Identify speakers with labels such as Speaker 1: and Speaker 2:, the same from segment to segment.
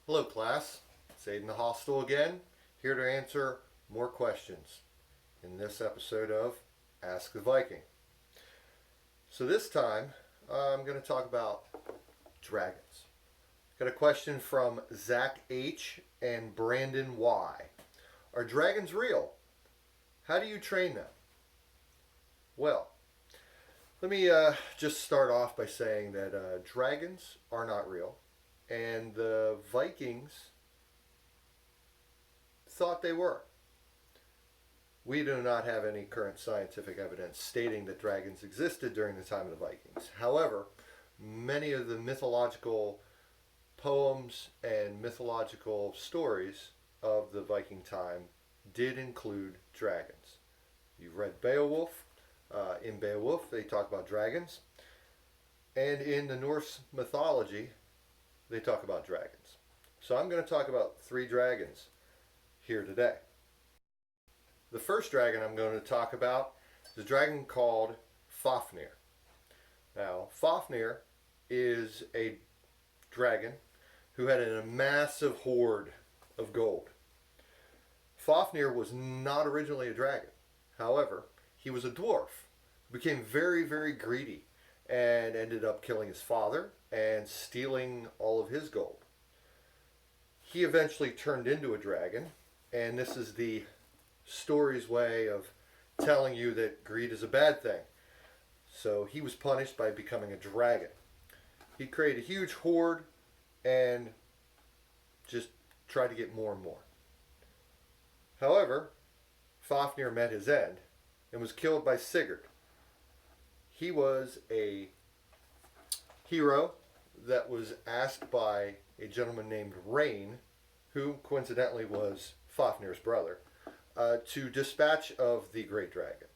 Speaker 1: Hello class, it's Aidan The Hostile again, here to answer more questions in this episode of Ask the Viking. So this time I'm going to talk about dragons. Got a question from Zach H. and Brandon Y. Are dragons real? How do you train them? Well, let me just start off by saying that dragons are not real, and the Vikings thought they were. We do not have any current scientific evidence stating that dragons existed during the time of the Vikings. However, many of the mythological poems and mythological stories of the Viking time did include dragons. You've read Beowulf. In Beowulf, they talk about dragons. And in the Norse mythology, they talk about dragons. So I'm going to talk about 3 dragons here today. The first dragon I'm going to talk about is a dragon called Fafnir. Now, Fafnir is a dragon who had a massive hoard of gold. Fafnir was not originally a dragon. However, he was a dwarf who became very, very greedy and ended up killing his father and stealing all of his gold. He eventually turned into a dragon, and this is the story's way of telling you that greed is a bad thing. So he was punished by becoming a dragon. He created a huge hoard and just tried to get more and more. However, Fafnir met his end and was killed by Sigurd. He was a hero that was asked by a gentleman named Rain, who coincidentally was Fafnir's brother, to dispatch of the great dragon.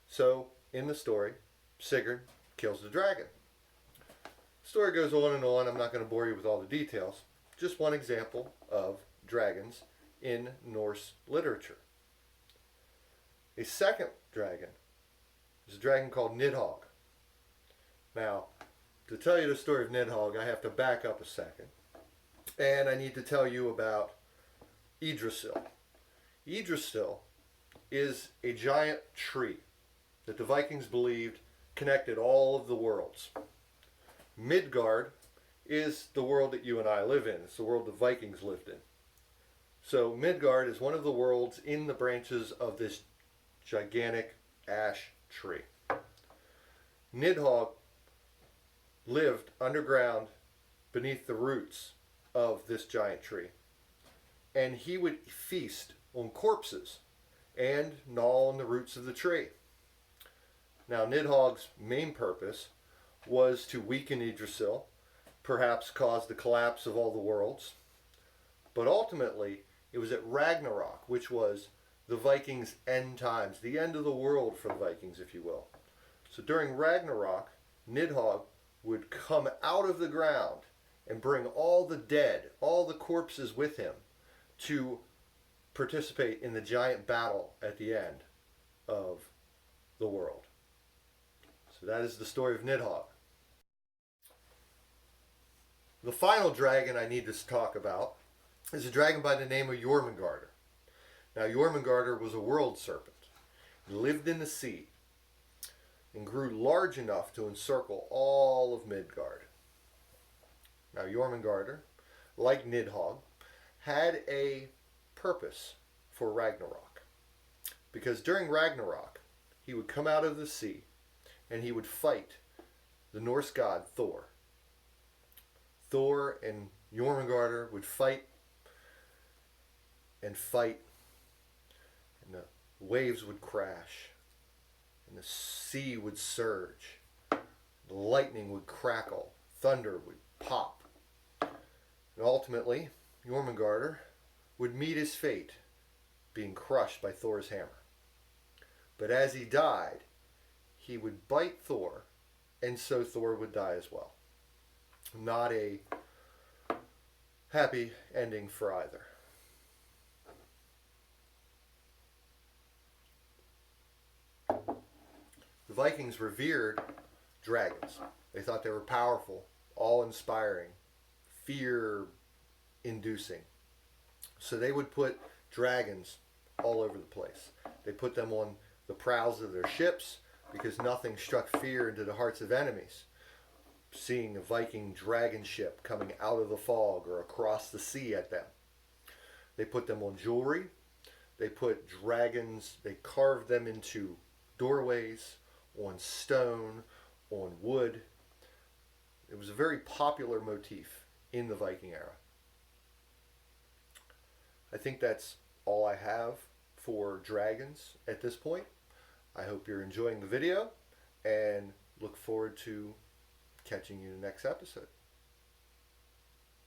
Speaker 1: So, in the story, Sigurd kills the dragon. The story goes on and on. I'm not going to bore you with all the details. Just one example of dragons in Norse literature. A second dragon is a dragon called Nidhogg. Now, to tell you the story of Nidhogg, I have to back up a second. And I need to tell you about Yggdrasil. Yggdrasil is a giant tree that the Vikings believed connected all of the worlds. Midgard is the world that you and I live in. It's the world the Vikings lived in. So Midgard is one of the worlds in the branches of this gigantic ash tree. Nidhogg lived underground beneath the roots of this giant tree. And he would feast on corpses and gnaw on the roots of the tree. Now, Nidhogg's main purpose was to weaken Yggdrasil, perhaps cause the collapse of all the worlds. But ultimately, it was at Ragnarok, which was the Vikings' end times, the end of the world for the Vikings, if you will. So during Ragnarok, Nidhogg would come out of the ground and bring all the dead, all the corpses with him to participate in the giant battle at the end of the world. So that is the story of Nidhogg. The final dragon I need to talk about is a dragon by the name of Jormungandr. Now, Jormungandr was a world serpent. He lived in the sea and grew large enough to encircle all of Midgard. Now, Jormungandr, like Nidhogg, had a purpose for Ragnarok. Because during Ragnarok, he would come out of the sea and he would fight the Norse god Thor. Thor and Jormungandr would fight and fight, and the waves would crash, and the sea would surge, the lightning would crackle, thunder would pop. And ultimately, Jormungandr would meet his fate, being crushed by Thor's hammer. But as he died, he would bite Thor, and so Thor would die as well. Not a happy ending for either. The Vikings revered dragons. They thought they were powerful, awe-inspiring, fear inducing. So they would put dragons all over the place. They put them on the prows of their ships because nothing struck fear into the hearts of enemies. Seeing a Viking dragon ship coming out of the fog or across the sea at them. They put them on jewelry. They put dragons, they carved them into doorways, on stone, on wood. It was a very popular motif in the Viking era. I think that's all I have for dragons at this point. I hope you're enjoying the video and look forward to catching you in the next episode.